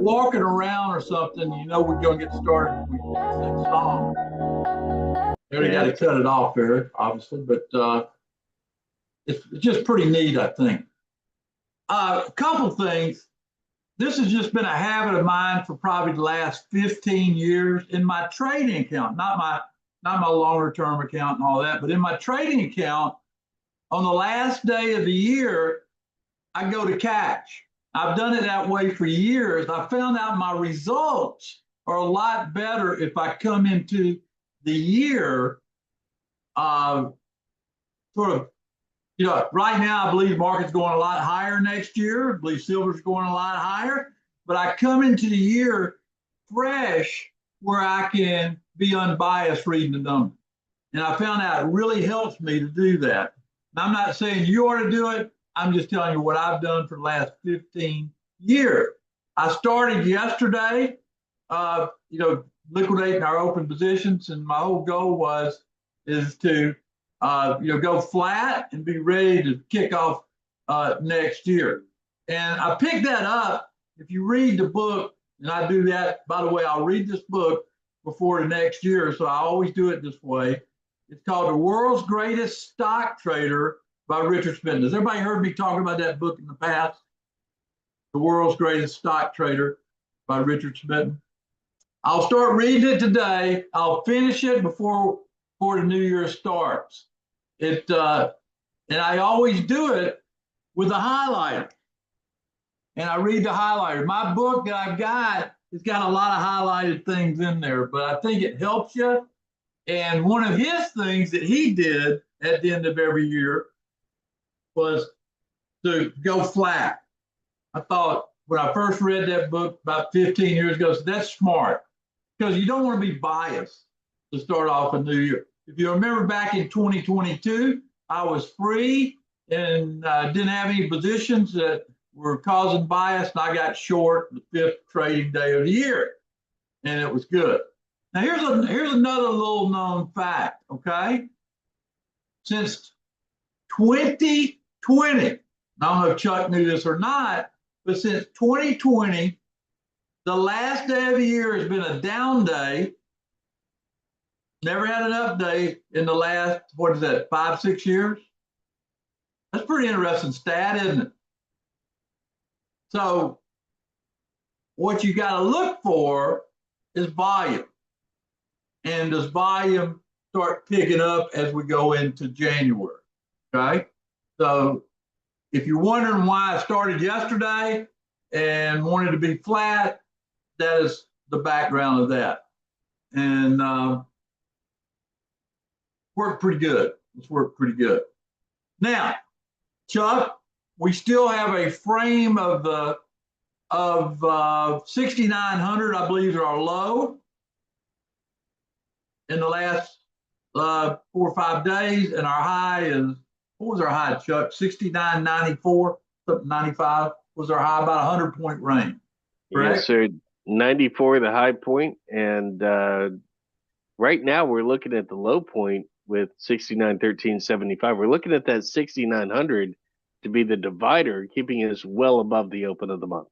walking around or something, you know we're going to get started when we get to the next song. We already got to cut it off there, obviously, but it's just pretty neat, I think. A couple things. This has just been a habit of mine for probably the last 15 years in my trading account, not my longer term account and all that, but in my trading account, on the last day of the year, I go to cash. I've done it that way for years. I found out my results are a lot better if I come into the year sort of, right now I believe the market's going a lot higher next year. I believe silver's going a lot higher, but I come into the year fresh where I can be unbiased reading the numbers. And I found out it really helps me to do that. And I'm not saying you ought to do it. I'm just telling you what I've done for the last 15 years. I started yesterday, liquidating our open positions, and my whole goal is to go flat and be ready to kick off next year. And I picked that up. If you read the book, and I do that, by the way, I'll read this book before the next year, so I always do it this way. It's called The World's Greatest Stock Trader by Richard Smith. Has everybody heard me talk about that book in the past? The World's Greatest Stock Trader by Richard Smith. I'll start reading it today. I'll finish it before the new year starts. And I always do it with a highlighter. And I read the highlighter. My book that I've got, it's got a lot of highlighted things in there, but I think it helps you. And one of his things that he did at the end of every year was to go flat. I thought when I first read that book about 15 years ago, that's smart because you don't want to be biased to start off a new year. If you remember back in 2022, I was free and didn't have any positions that were causing bias, and I got short the 5th trading day of the year, and it was good. Now here's another little known fact, okay? Since 2020, I don't know if Chuck knew this or not, but since 2020, the last day of the year has been a down day. Never had an up day in the last, 5, 6 years? That's a pretty interesting stat, isn't it? So what you got to look for is volume. And does volume start picking up as we go into January? Okay. So if you're wondering why I started yesterday and wanted to be flat, that is the background of that. And worked pretty good. It's worked pretty good. Now, Chuck, we still have a frame of 6,900, I believe, are our low in the last 4 or 5 days, and our high is, what was our high, Chuck? 69.94, something 95 was our high, about 100-point range. Correct? Yes, sir. 94 the high point, and right now we're looking at the low point with 69.1375. We're looking at that 6,900 to be the divider, keeping us well above the open of the month.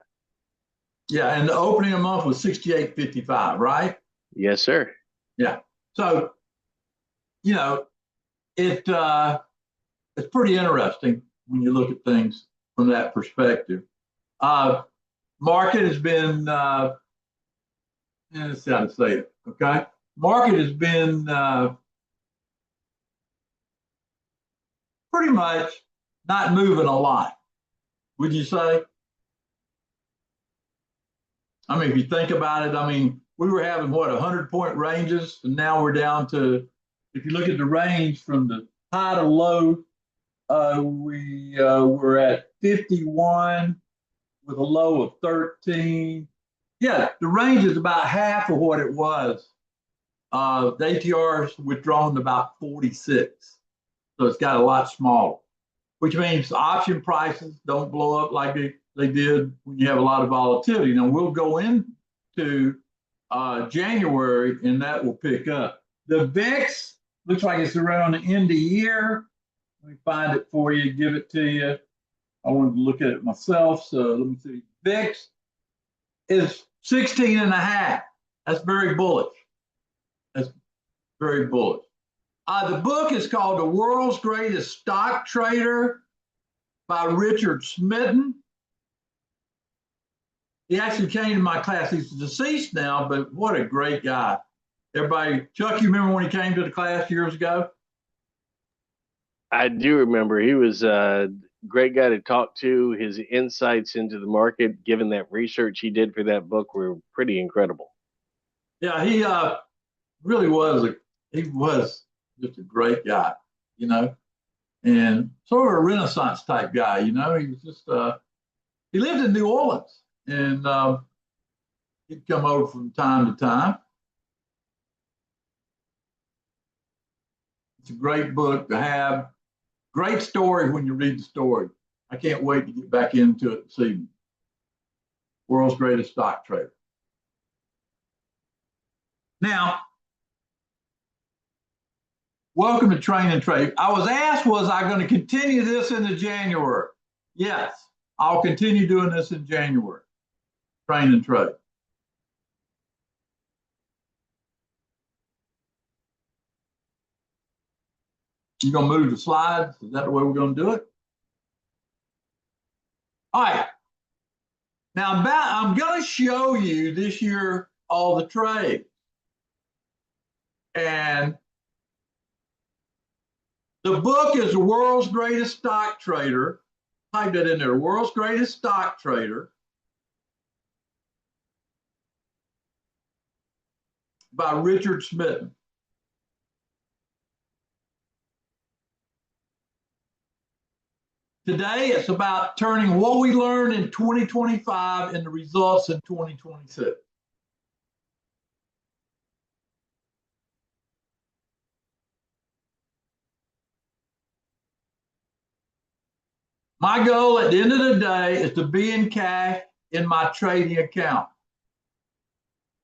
Yeah, and the opening of the month was 68.55, right? Yes, sir. Yeah. So, it's pretty interesting when you look at things from that perspective. Market has been, let's see how to say it, okay? Market has been pretty much not moving a lot, would you say? I mean, if you think about it, I mean, we were having 100-point ranges, and now we're down to, if you look at the range from the high to low, we were at 51 with a low of 13. Yeah, the range is about half of what it was. The ATR's withdrawn to about 46. So it's got a lot smaller, which means option prices don't blow up like they did when you have a lot of volatility. Now we'll go into January and that will pick up. The VIX looks like it's around the end of the year. Let me find it for you, give it to you. I wanted to look at it myself, so let me see. VIX is 16 and a half. That's very bullish. That's very bullish. The book is called The World's Greatest Stock Trader by Richard Smitten. He actually came to my class. He's deceased now, but what a great guy. Everybody, Chuck, you remember when he came to the class years ago? I do remember. He was a great guy to talk to. His insights into the market, given that research he did for that book, were pretty incredible. Yeah, he really was. He was just a great guy, you know, and sort of a Renaissance type guy. You know, he was just he lived in New Orleans, and he'd come over from time to time. It's a great book to have. Great story when you read the story. I can't wait to get back into it this evening. World's Greatest Stock Trader. Now, welcome to Train and Trade. I was asked, was I going to continue this into January? Yes, I'll continue doing this in January. Train and Trade. You gonna move the slides? Is that the way we're gonna do it? All right. Now I'm gonna show you this year all the trades. And the book is The World's Greatest Stock Trader. Type that in there, World's Greatest Stock Trader by Richard Smitten. Today, it's about turning what we learned in 2025 into results in 2026. My goal at the end of the day is to be in cash in my trading account.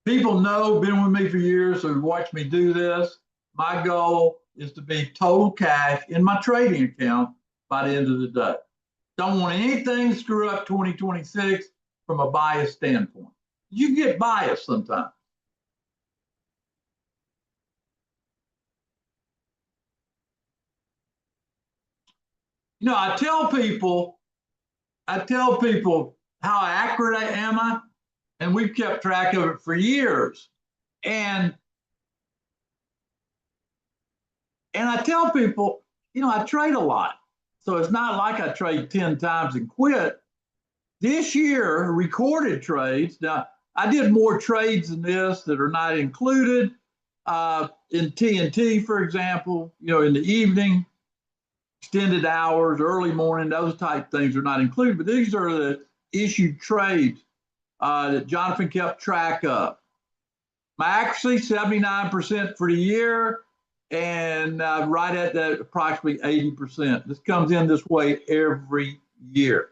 People know, been with me for years, so watch me do this. My goal is to be total cash in my trading account by the end of the day. Don't want anything to screw up 2026 from a bias standpoint. You get biased sometimes. You know, I tell people how accurate am I? And we've kept track of it for years. And I tell people, you know, I trade a lot. So it's not like I trade 10 times and quit. This year, recorded trades. Now, I did more trades than this that are not included in TNT, for example, you know, in the evening, extended hours, early morning, those type things are not included. But these are the issued trades that Jonathan kept track of. My accuracy, 79% for the year, and right at that approximately 80%. This comes in this way every year.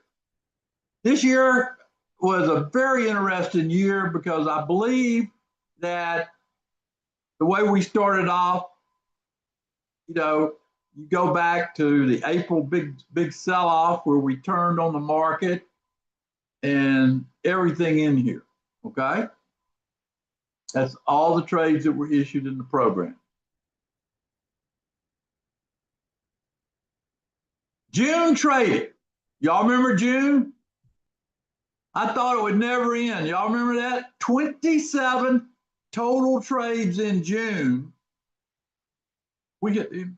This year was a very interesting year because I believe that the way we started off, you know, you go back to the April big sell-off where we turned on the market and everything in here, okay? That's all the trades that were issued in the program. June traded. Y'all remember June? I thought it would never end. Y'all remember that? 27 total trades in June. Wasn't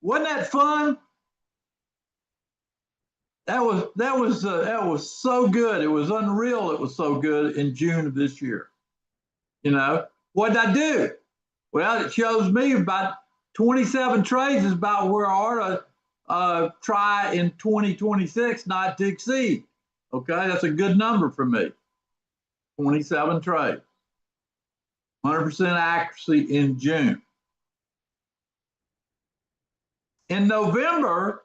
that fun? That was so good. It was unreal. It was so good in June of this year. You know, what did I do? Well, it shows me about 27 trades is about where I ought to try in 2026 not to exceed. Okay, that's a good number for me. 27 trades. 100% accuracy in June. In November,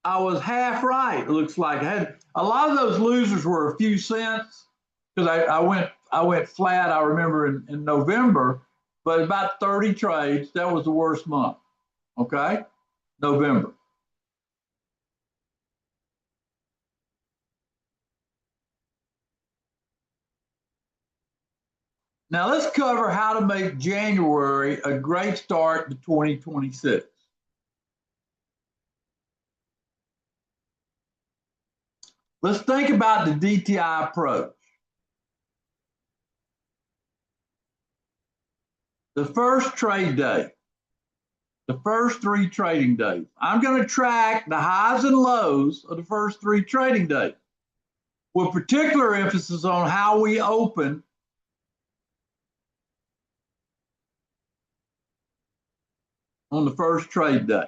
I was half right. It looks like I had a lot of those losers were a few cents because I went flat. I remember in November, but about 30 trades. That was the worst month. Okay, November. Now let's cover how to make January a great start to 2026. Let's think about the DTI approach. The first trade day, the first 3 trading days. I'm going to track the highs and lows of the first 3 trading days, with particular emphasis on how we open on the first trade day.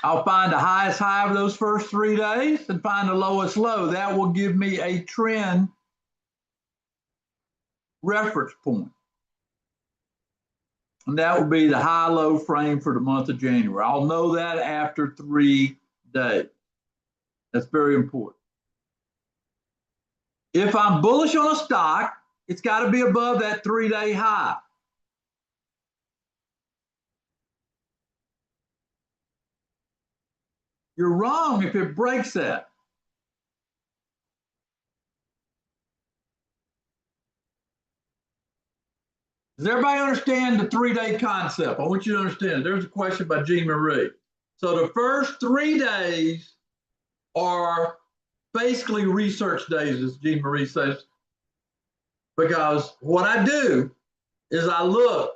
I'll find the highest high of those first 3 days and find the lowest low. That will give me a trend reference point. And that will be the high-low frame for the month of January. I'll know that after 3 days. That's very important. If I'm bullish on a stock, it's got to be above that 3-day high. You're wrong if it breaks that. Does everybody understand the 3-day concept? I want you to understand. There's a question by Jean Marie. So the first 3 days are basically research days, as Jean Marie says, because what I do is I look.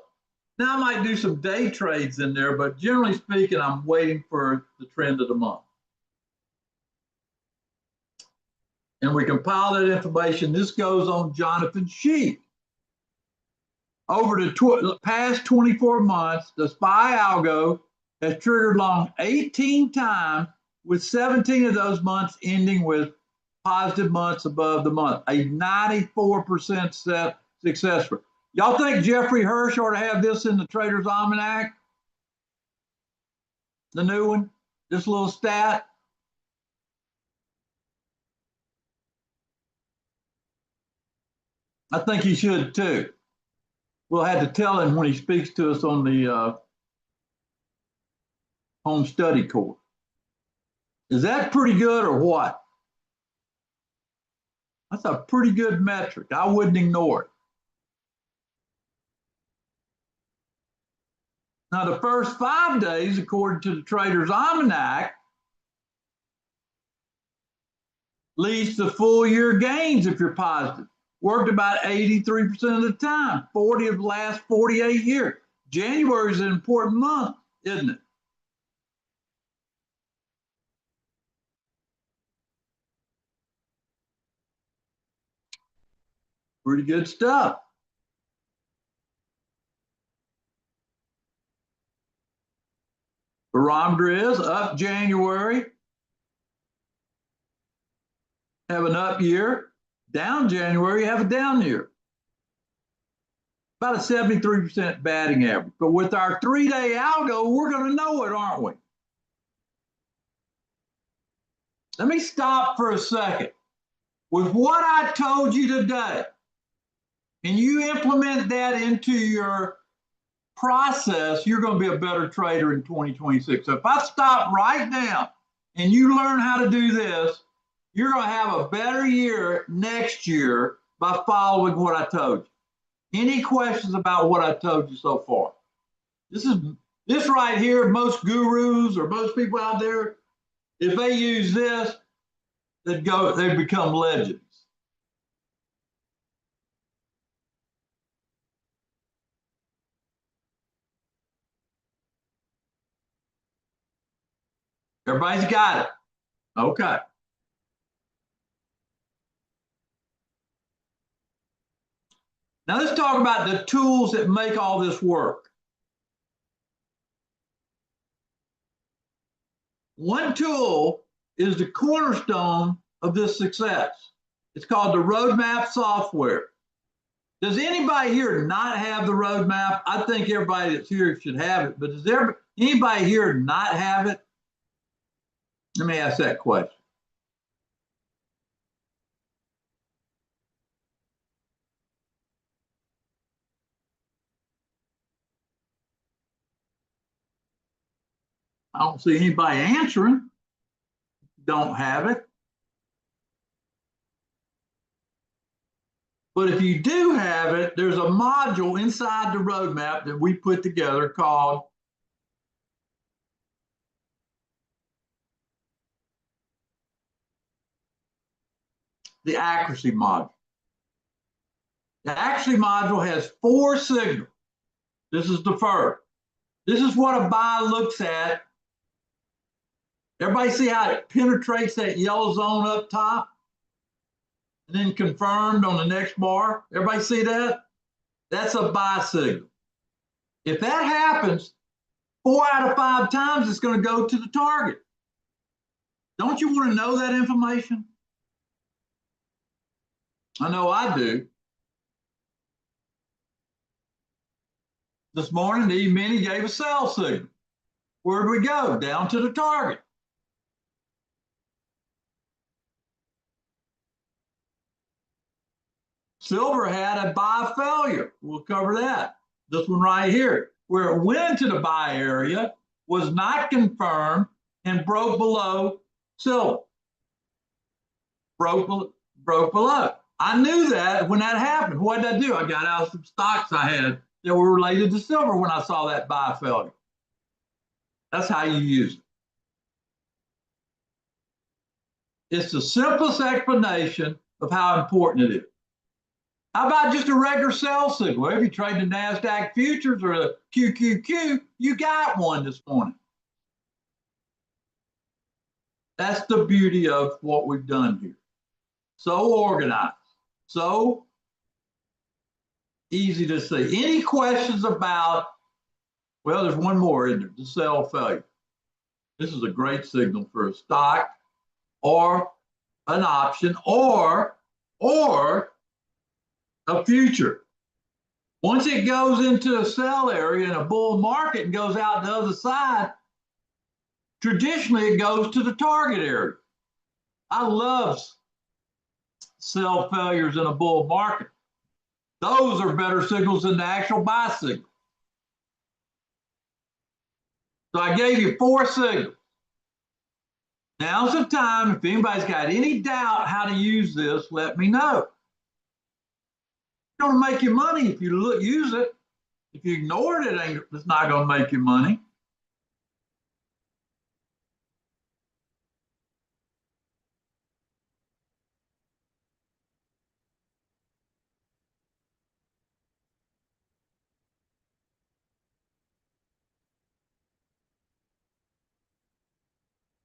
Now I might do some day trades in there, but generally speaking, I'm waiting for the trend of the month. And we compile that information. This goes on Jonathan's sheet. Over the past 24 months, the SPY algo has triggered long 18 times, with 17 of those months ending with positive months above the month, a 94% success rate. Y'all think Jeffrey Hirsch ought to have this in the Trader's Almanac? The new one? This little stat? I think he should too. We'll have to tell him when he speaks to us on the home study course. Is that pretty good or what? That's a pretty good metric. I wouldn't ignore it. Now, the first 5 days, according to the Trader's Almanac, leads to full year gains if you're positive. Worked about 83% of the time, 40 of the last 48 years. January is an important month, isn't it? Pretty good stuff. Barometer is up January, have an up year. Down January, have a down year. About a 73% batting average. But with our 3-day algo, we're going to know it, aren't we? Let me stop for a second. With what I told you today, and you implement that into your process, you're going to be a better trader in 2026. So if I stop right now and you learn how to do this, you're going to have a better year next year by following what I told you. Any questions about what I told you so far? This right here, most gurus or most people out there, if they use this, they become legends. Everybody's got it. Okay. Now let's talk about the tools that make all this work. One tool is the cornerstone of this success. It's called the roadmap software. Does anybody here not have the roadmap? I think everybody that's here should have it, but does anybody here not have it? Let me ask that question. I don't see anybody answering. Don't have it. But if you do have it, there's a module inside the roadmap that we put together called the accuracy module. The accuracy module has 4 signals. This is the first. This is what a buy looks at. Everybody see how it penetrates that yellow zone up top and then confirmed on the next bar? Everybody see that? That's a buy signal. If that happens, 4 out of 5 times it's going to go to the target. Don't you want to know that information? I know I do. This morning, the E-mini gave a sell signal. Where'd we go? Down to the target. Silver had a buy failure. We'll cover that. This one right here, where it went into the buy area, was not confirmed and broke below silver. Broke below. I knew that when that happened. What did I do? I got out some stocks I had that were related to silver when I saw that buy failure. That's how you use it. It's the simplest explanation of how important it is. How about just a regular sell signal? If you trade the NASDAQ futures or the QQQ, you got one this morning. That's the beauty of what we've done here. So organized, so easy to see. Any questions about, well, there's one more in there, the sell failure. This is a great signal for a stock or an option or a future. Once it goes into a sell area in a bull market and goes out the other side, traditionally it goes to the target area. I love sell failures in a bull market. Those are better signals than the actual buy signal. So I gave you 4 signals. Now's the time. If anybody's got any doubt how to use this, let me know. It's going to make you money if you use it. If you ignore it, it's not going to make you money.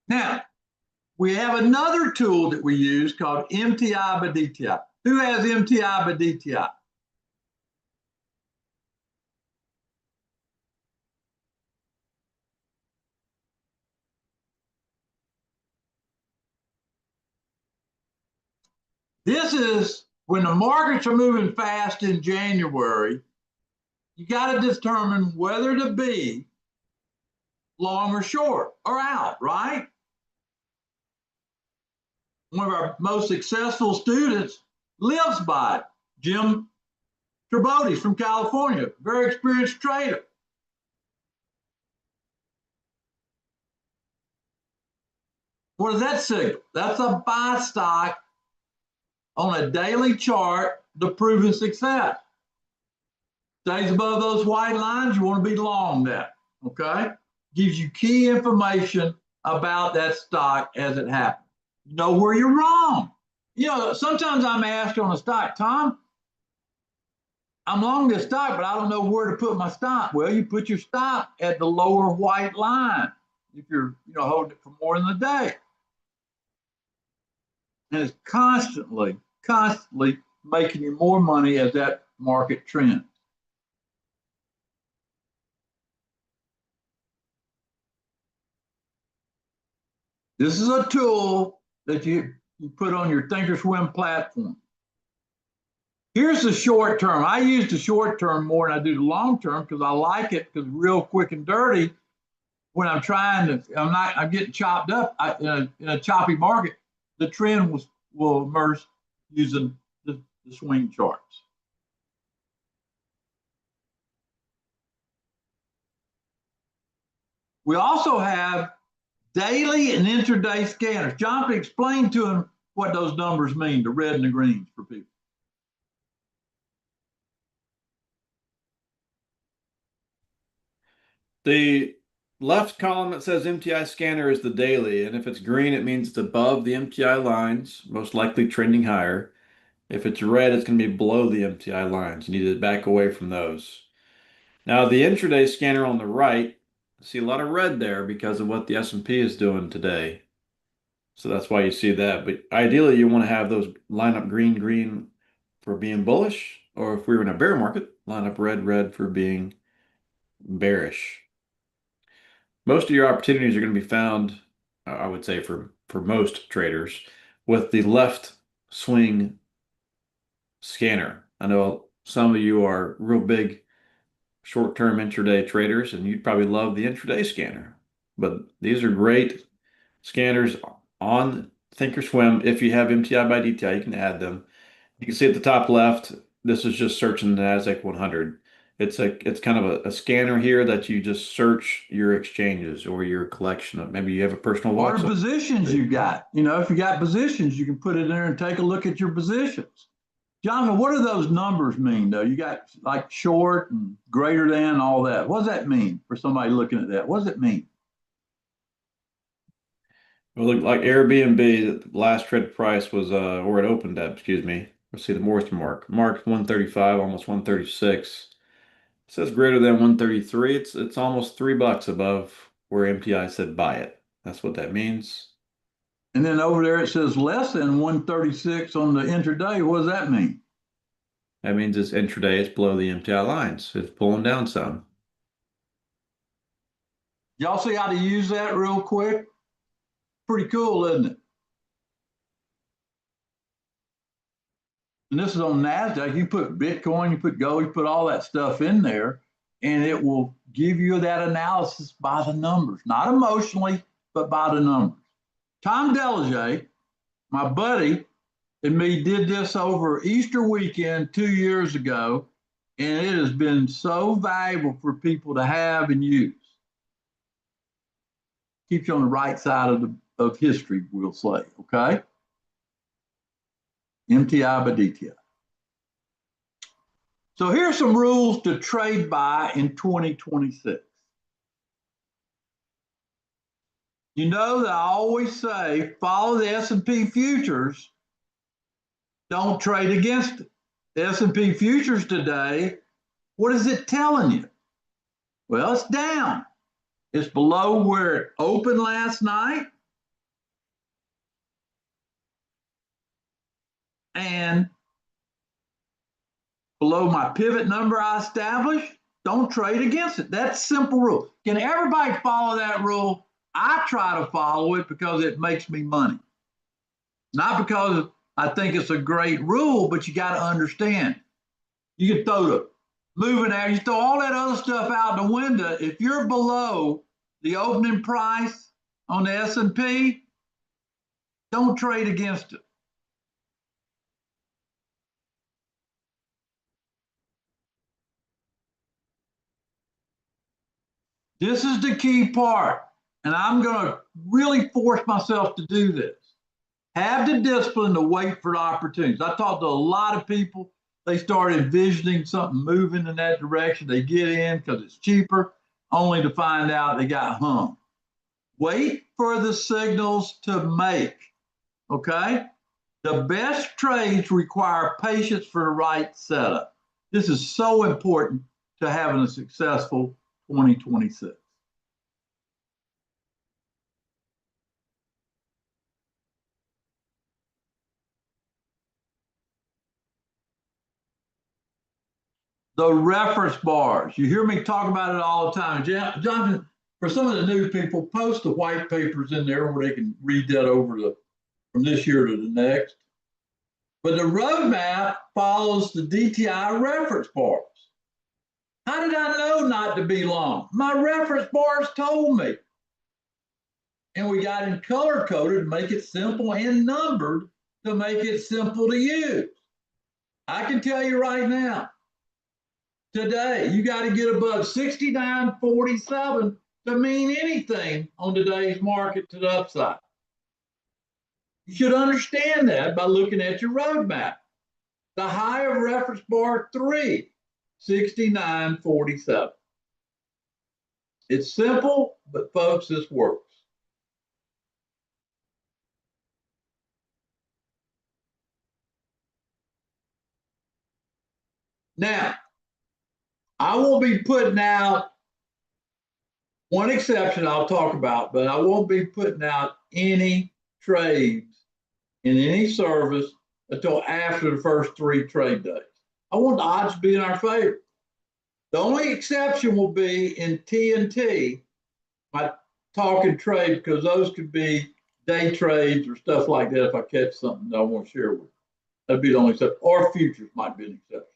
Now, we have another tool that we use called MTI by DTI. Who has MTI by DTI? This is when the markets are moving fast in January, you got to determine whether to be long or short or out, right? One of our most successful students lives by it. Jim Trebotis from California, very experienced trader. What does that signal? That's a buy stock on a daily chart, the proven success. Stays above those white lines, you want to be long that, okay? Gives you key information about that stock as it happens. You know where you're wrong. You know, sometimes I'm asked on a stock, Tom, I'm long this stock, but I don't know where to put my stop. Well, you put your stop at the lower white line if you're, holding it for more than a day. And it's constantly making you more money as that market trends. This is a tool that you put on your Thinkorswim platform. Here's the short term. I use the short term more than I do the long term because I like it because real quick and dirty. When I'm I'm getting chopped up in a choppy market. The trend will emerge using the swing charts. We also have daily and intraday scanners. Jonathan, explain to them what those numbers mean, the red and the greens for people. The left column that says MTI scanner is the daily, and if it's green, it means it's above the MTI lines, most likely trending higher. If it's red, it's going to be below the MTI lines. You need to back away from those. Now, the intraday scanner on the right, I see a lot of red there because of what the S&P is doing today. So that's why you see that. But ideally, you want to have those line up green, green for being bullish, or if we were in a bear market, line up red, red for being bearish. Most of your opportunities are going to be found, I would say, for most traders, with the left swing scanner. I know some of you are real big short-term intraday traders, and you'd probably love the intraday scanner. But these are great scanners on Thinkorswim. If you have MTI by DTI, you can add them. You can see at the top left, this is just searching the NASDAQ 100. It's kind of a scanner here that you just search your exchanges or your collection of, maybe you have a personal What watch. are positions you got? You know, if you got positions, you can put it in there and take a look at your positions. Jonathan, what do those numbers mean though? You got like short and greater than, all that. What does that mean for somebody looking at that? What does it mean? Well, look like Airbnb, the last trade price was, or it opened at, excuse me. Let's see the Morrison marked 135, almost 136. It says greater than 133. It's almost $3 above where MTI said buy it. That's what that means. And then over there it says less than 136 on the intraday. What does that mean? That means it's intraday, it's below the MTI lines. It's pulling down some. Y'all see how to use that real quick? Pretty cool, isn't it? And this is on NASDAQ. You put Bitcoin, you put gold, you put all that stuff in there, and it will give you that analysis by the numbers, not emotionally, but by the numbers. Tom Delege, my buddy, and me did this over Easter weekend 2 years ago, and it has been so valuable for people to have and use. Keeps you on the right side of history, we'll say, okay? MTI by DTI. So here's some rules to trade by in 2026. You know that I always say, follow the S&P futures, don't trade against it. The S&P futures today, what is it telling you? Well, it's down. It's below where it opened last night. And below my pivot number I established, don't trade against it. That's simple rule. Can everybody follow that rule? I try to follow it because it makes me money. Not because I think it's a great rule, but you got to understand. You can throw the moving out, you throw all that other stuff out the window. If you're below the opening price on the S&P, don't trade against it. This is the key part, and I'm going to really force myself to do this. Have the discipline to wait for the opportunities. I talked to a lot of people. They start envisioning something moving in that direction. They get in because it's cheaper, only to find out they got hung. Wait for the signals to make, okay? The best trades require patience for the right setup. This is so important to having a successful 2026. The reference bars. You hear me talk about it all the time. Jonathan, for some of the new people, post the white papers in there where they can read that over from this year to the next. But the roadmap follows the DTI reference bars. How did I know not to be long? My reference bars told me. And we got in color coded to make it simple and numbered to make it simple to use. I can tell you right now, today, you got to get above 69.47 to mean anything on today's market to the upside. You should understand that by looking at your roadmap. The high of reference bar 3, 69.47. It's simple, but folks, this works. Now, I won't be putting out one exception I'll talk about, but I won't be putting out any trades in any service until after the first 3 trade days. I want the odds to be in our favor. The only exception will be in TNT, my talking trade, because those could be day trades or stuff like that if I catch something that I want to share with you. That'd be the only exception. Or futures might be an exception.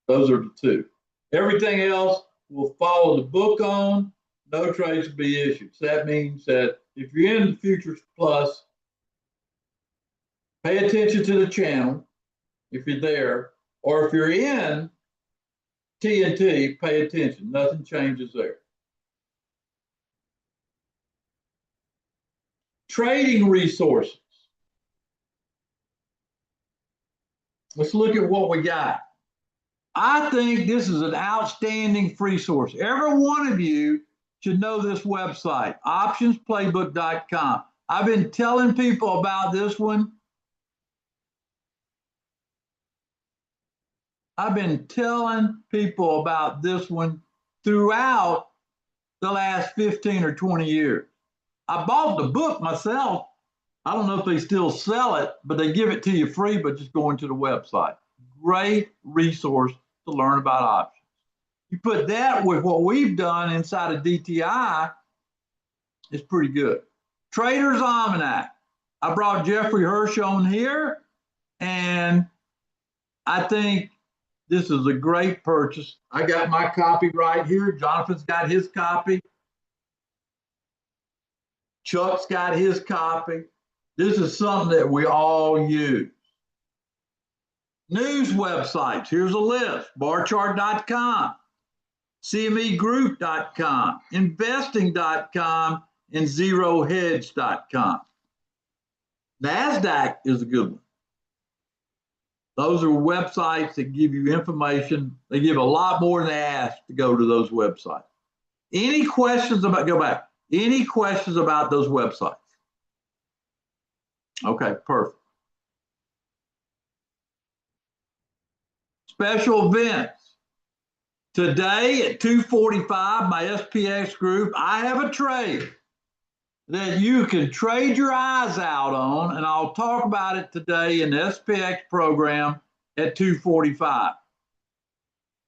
Those are the 2. Everything else will follow the book on. No trades will be issued. So that means that if you're in the Futures Plus, pay attention to the channel if you're there, or if you're in TNT, pay attention. Nothing changes there. Trading resources. Let's look at what we got. I think this is an outstanding free source. Every one of you should know this website, optionsplaybook.com. I've been telling people about this one. I've been telling people about this one throughout the last 15 or 20 years. I bought the book myself. I don't know if they still sell it, but they give it to you free, but just go into the website. Great resource to learn about options. You put that with what we've done inside of DTI, it's pretty good. Trader's Almanac. I brought Jeffrey Hirsch on here, and I think this is a great purchase. I got my copy right here. Jonathan's got his copy. Chuck's got his copy. This is something that we all use. News websites. Here's a list. Barchart.com, CMEgroup.com, investing.com, and zerohedge.com. NASDAQ is a good one. Those are websites that give you information. They give a lot more than they ask to go to those websites. Any questions about, go back. Any questions about those websites? Okay, perfect. Special events. Today at 2:45, my SPX group, I have a trade that you can trade your eyes out on, and I'll talk about it today in the SPX program at 2:45.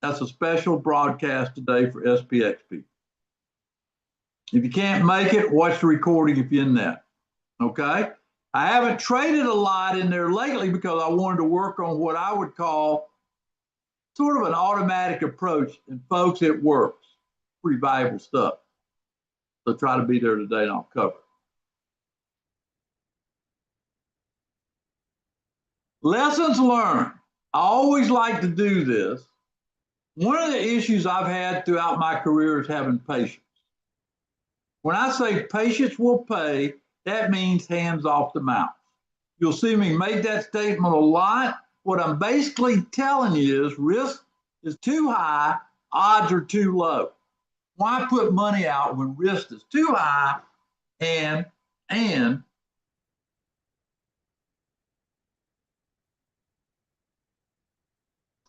That's a special broadcast today for SPX people. If you can't make it, watch the recording if you're in that. Okay? I haven't traded a lot in there lately because I wanted to work on what I would call sort of an automatic approach. And folks, it works. Pretty valuable stuff. So try to be there today and I'll cover it. Lessons learned. I always like to do this. One of the issues I've had throughout my career is having patience. When I say patience will pay, that means hands off the mouse. You'll see me make that statement a lot. What I'm basically telling you is risk is too high, odds are too low. Why put money out when risk is too high and you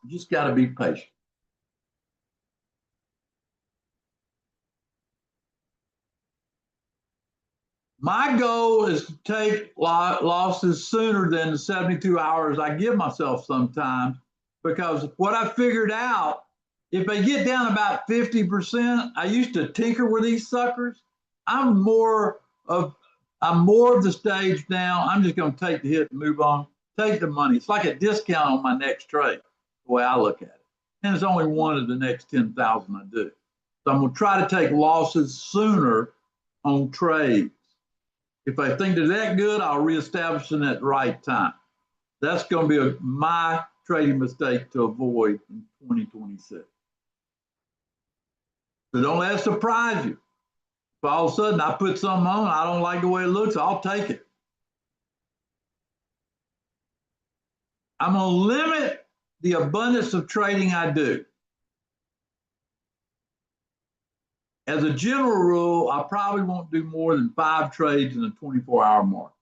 just got to be patient. My goal is to take losses sooner than the 72 hours I give myself sometimes, because what I figured out, if they get down about 50%, I used to tinker with these suckers. I'm more of the stage now. I'm just going to take the hit and move on, take the money. It's like a discount on my next trade, the way I look at it. And it's only one of the next 10,000 I do. So I'm going to try to take losses sooner on trades. If I think they're that good, I'll reestablish them at the right time. That's going to be my trading mistake to avoid in 2026. So don't let it surprise you. If all of a sudden I put something on, I don't like the way it looks, I'll take it. I'm going to limit the abundance of trading I do. As a general rule, I probably won't do more than 5 trades in a 24-hour market.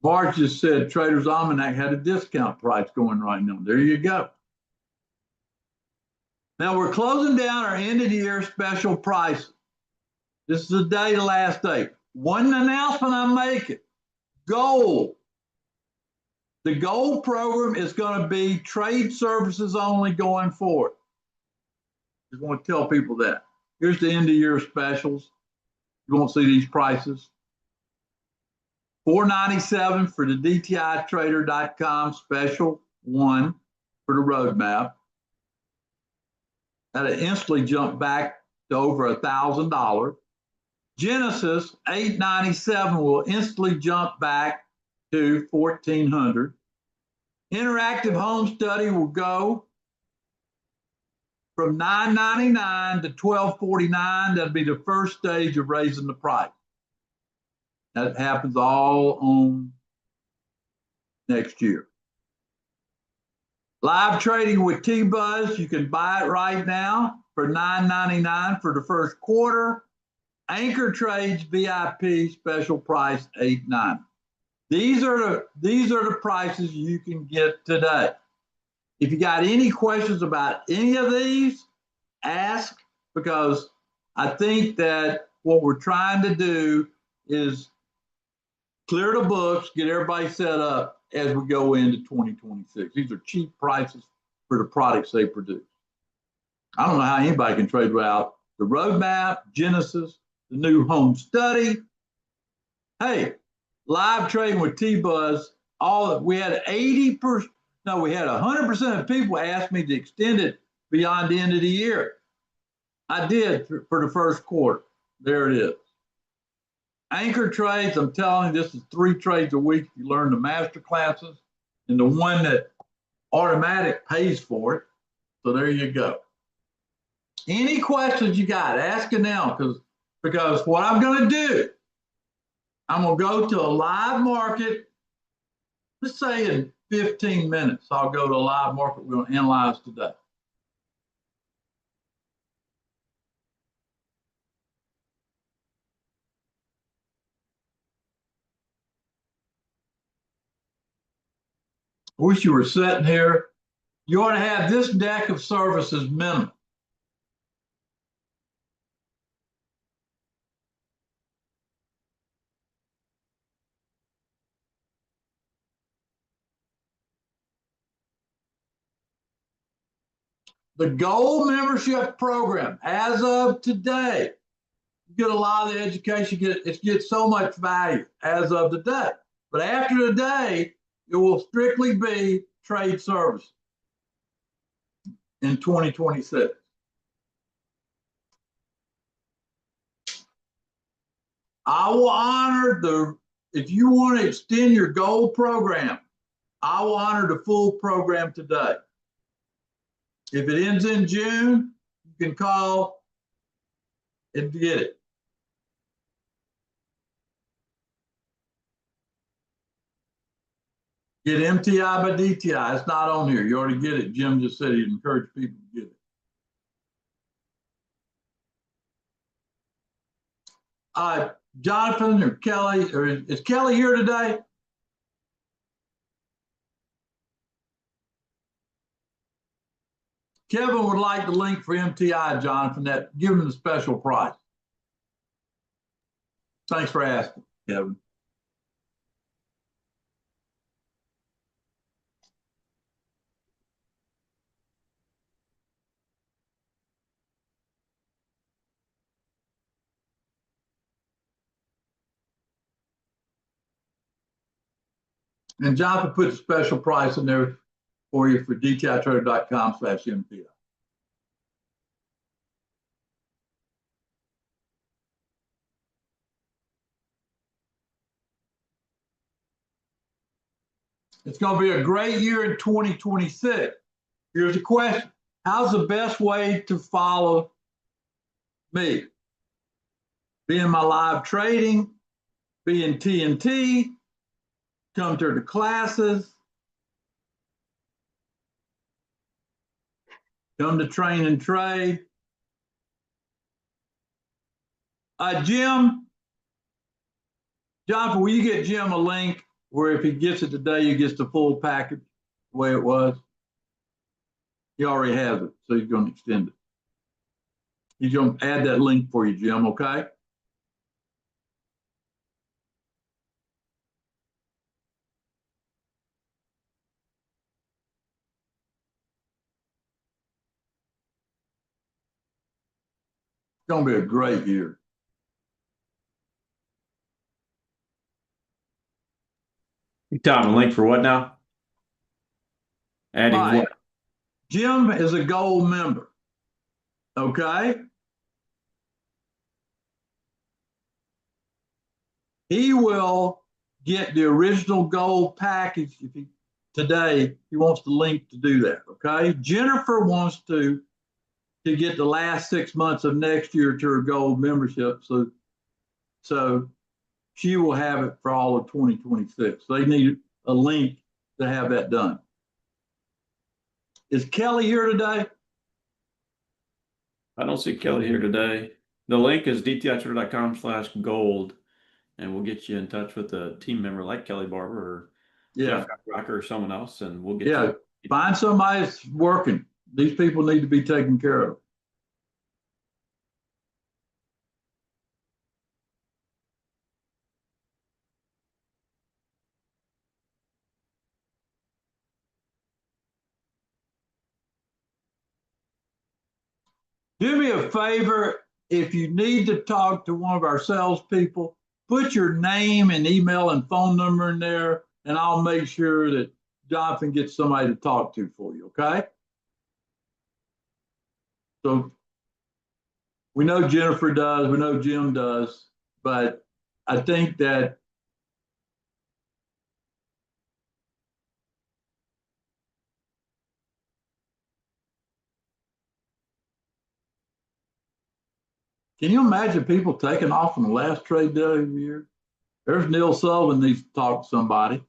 Mark just said Trader's Almanac had a discount price going right now. There you go. Now we're closing down our end of the year special prices. This is the day, the last day. One announcement I'm making. Gold. The gold program is going to be trade services only going forward. Just want to tell people that. Here's the end of year specials. You won't see these prices. $497 for the DTItrader.com special one for the roadmap. That'll instantly jump back to over $1,000. Genesis $897 will instantly jump back to $1,400. Interactive home study will go from $999 to $1,249. That'll be the first stage of raising the price. That happens all on next year. Live trading with T-Buzz, you can buy it right now for $9.99 for the first quarter. Anchor Trades VIP special price $8.90. These are the prices you can get today. If you got any questions about any of these, ask, because I think that what we're trying to do is clear the books, get everybody set up as we go into 2026. These are cheap prices for the products they produce. I don't know how anybody can trade without the roadmap, Genesis, the new home study. Hey, live trading with T-Buzz, we had 100% of people ask me to extend it beyond the end of the year. I did for the first quarter. There it is. Anchor Trades, I'm telling you, this is 3 trades a week if you learn the master classes, and the one that automatic pays for it. So there you go. Any questions you got, ask it now, because what I'm going to do, I'm going to go to a live market. Let's say in 15 minutes, I'll go to a live market we're going to analyze today. Wish you were sitting here. You ought to have this deck of services minimum. The gold membership program, as of today, you get a lot of the education, it gets so much value as of today. But after today, it will strictly be trade service in 2026. I will honor if you want to extend your gold program, I will honor the full program today. If it ends in June, you can call and get it. Get MTI by DTI. It's not on here. You already get it. Jim just said he'd encourage people to get it. Jonathan or Kelly, or is Kelly here today? Kevin would like the link for MTI, Jonathan, that give him the special price. Thanks for asking, Kevin. And Jonathan put the special price in there for you for DTItrader.com/MTI. It's going to be a great year in 2026. Here's a question. How's the best way to follow me? Be in my live trading, be in TNT, come to the classes, come to train and trade. Jim, Jonathan, will you get Jim a link where if he gets it today, he gets the full package the way it was? He already has it, so he's going to extend it. He's going to add that link for you, Jim, okay? It's going to be a great year. You tell him a link for what now? Adding Right. what? Jim is a gold member, okay? He will get the original gold package if he today he wants the link to do that, okay? Jennifer wants to get the last 6 months of next year to her gold membership, so she will have it for all of 2026. They need a link to have that done. Is Kelly here today? I don't see Kelly here today. The link is dtitwitter.com/gold, and we'll get you in touch with a team member like Kelly Barber or Yeah, Jeff Rocker or someone else, and we'll get yeah. you. Find somebody that's working. These people need to be taken care of. Do me a favor, if you need to talk to one of our salespeople, put your name and email and phone number in there, and I'll make sure that Jonathan gets somebody to talk to for you, okay? So we know Jennifer does, we know Jim does, but I think that can you imagine people taking off on the last trade day of the year? There's Neil Sullivan needs to talk to somebody.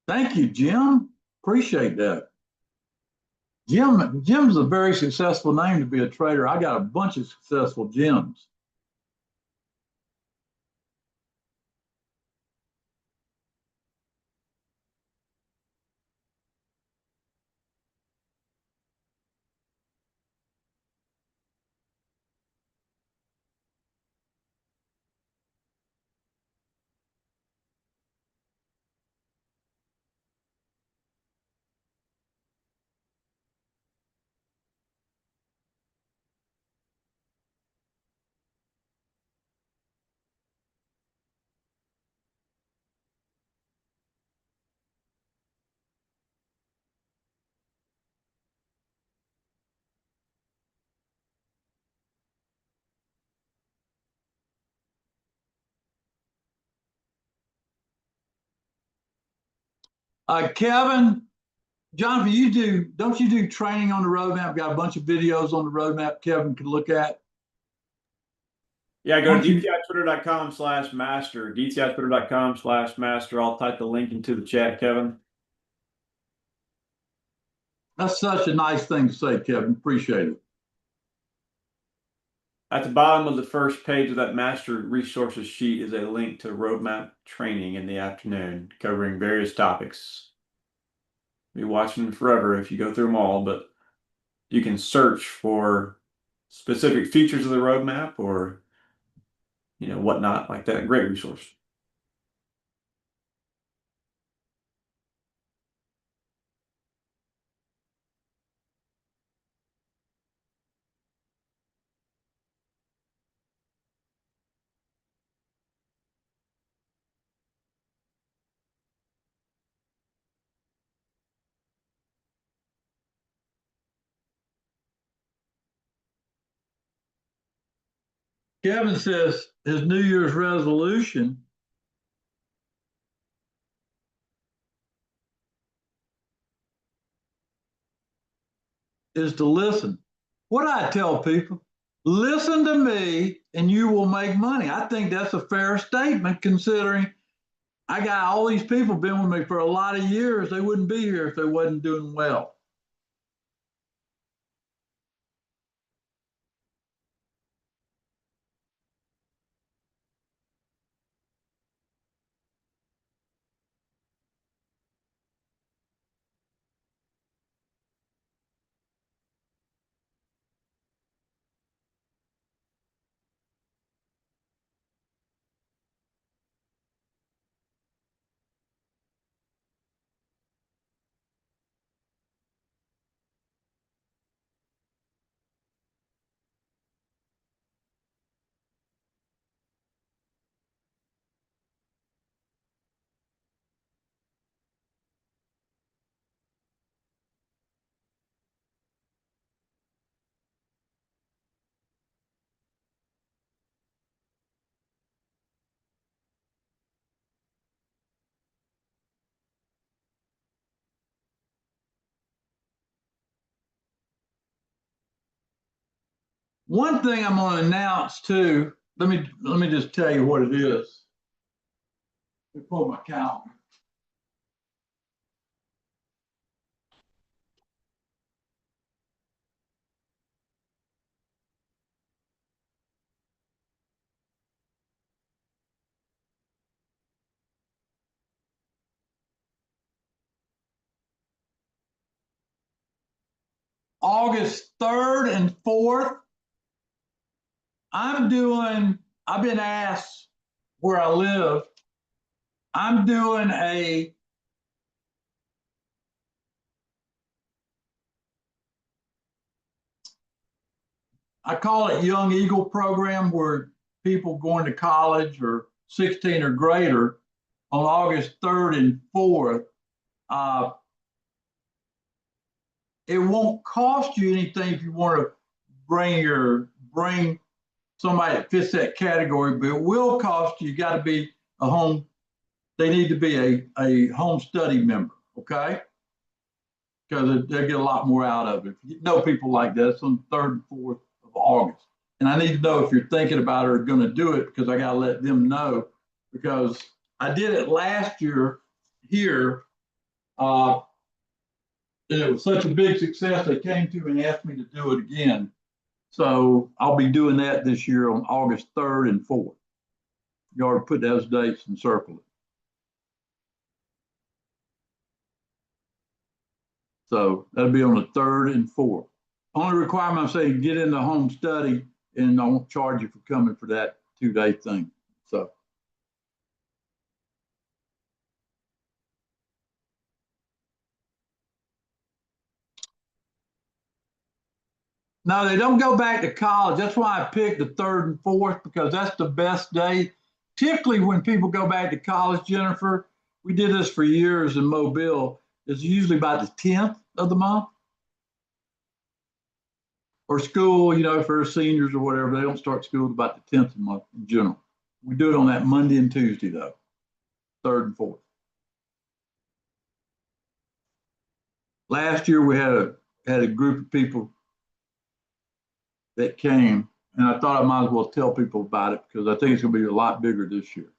Thank you, Jim. Appreciate that. Jim's a very successful name to be a trader. I got a bunch of successful Jims. Kevin, Jonathan, don't you do training on the roadmap? Got a bunch of videos on the roadmap Kevin can look at. Yeah, go to dtitwitter.com/master, dtitwitter.com/master. I'll type the link into the chat, Kevin. That's such a nice thing to say, Kevin. Appreciate it. At the bottom of the first page of that master resources sheet is a link to roadmap training in the afternoon covering various topics. Be watching forever if you go through them all, but you can search for specific features of the roadmap or whatnot like that. Great resource. Kevin says his New Year's resolution is to listen. What do I tell people? Listen to me and you will make money. I think that's a fair statement considering I got all these people been with me for a lot of years. They wouldn't be here if they wasn't doing well. One thing I'm going to announce too. Let me just tell you what it is. Let me pull my calendar. August 3rd and 4th, I've been asked where I live. I'm doing I call it Young Eagle program where people going to college or 16 or greater on August 3rd and 4th. Uh, it won't cost you anything if you want to bring somebody that fits that category, but it will cost you. You got to be a home. They need to be a home study member, okay? Because they get a lot more out of it. If you know people like that, it's on the 3rd and 4th of August. And I need to know if you're thinking about it or going to do it because I got to let them know because I did it last year here. And it was such a big success, they came to me and asked me to do it again. So I'll be doing that this year on August 3rd and 4th. You ought to put those dates and circle it. So that'll be on the 3rd and 4th. Only requirement I'm saying get in the home study and I won't charge you for coming for that 2-day thing. So no, they don't go back to college. That's why I picked the 3rd and 4th because that's the best day. Typically, when people go back to college, Jennifer, we did this for years in Mobile. It's usually about the 10th of the month. Or school, for seniors or whatever, they don't start school about the 10th of the month in general. We do it on that Monday and Tuesday, though, 3rd and 4th. Last year, we had a group of people that came, and I thought I might as well tell people about it because I think it's going to be a lot bigger this year.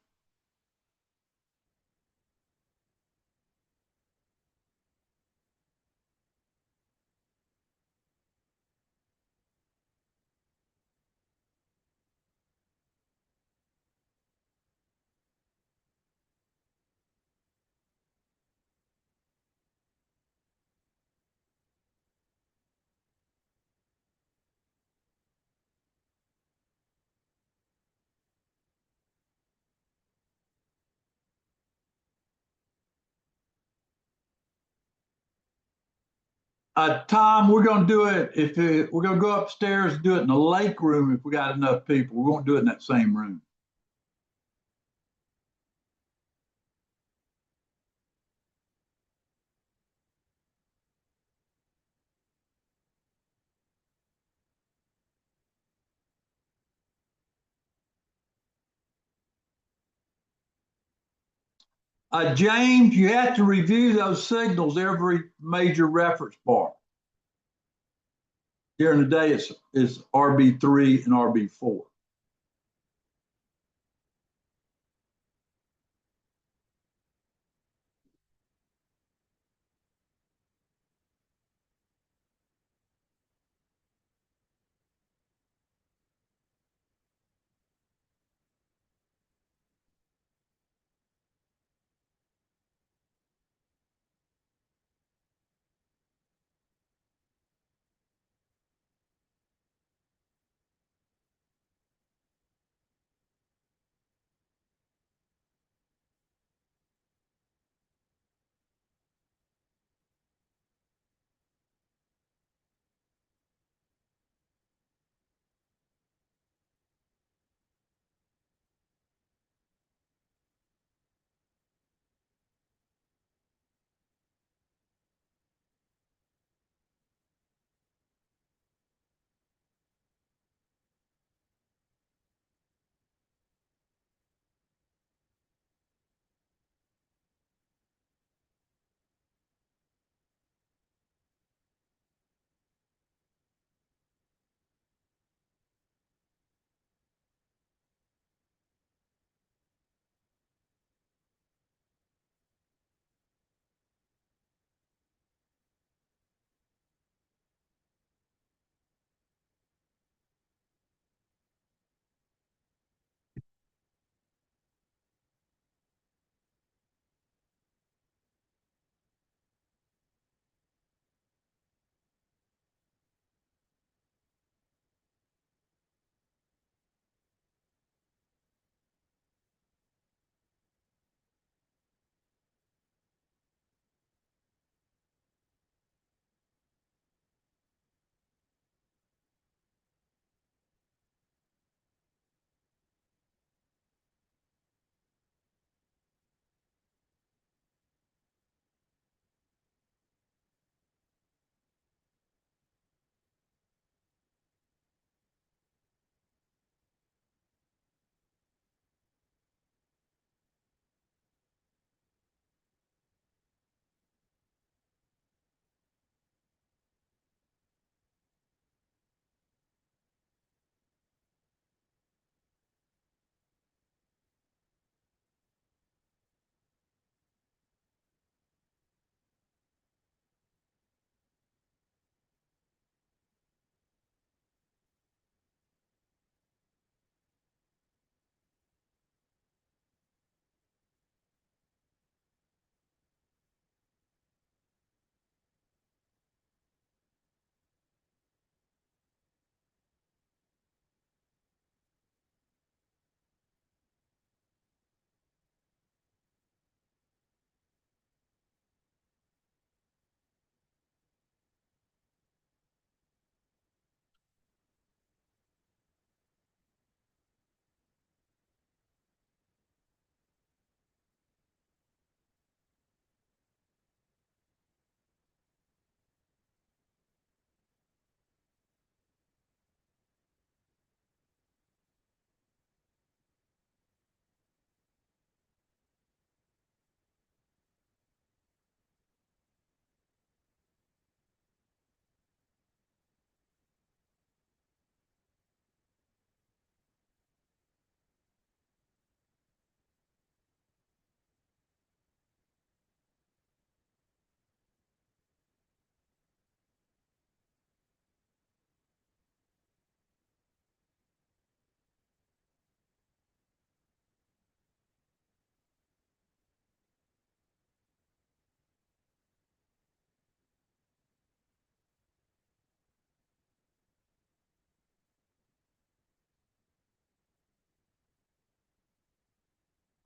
Tom, we're going to do it we're going to go upstairs and do it in the lake room if we got enough people. We won't do it in that same room. James, you have to review those signals every major reference bar. During the day, it's RB3 and RB4.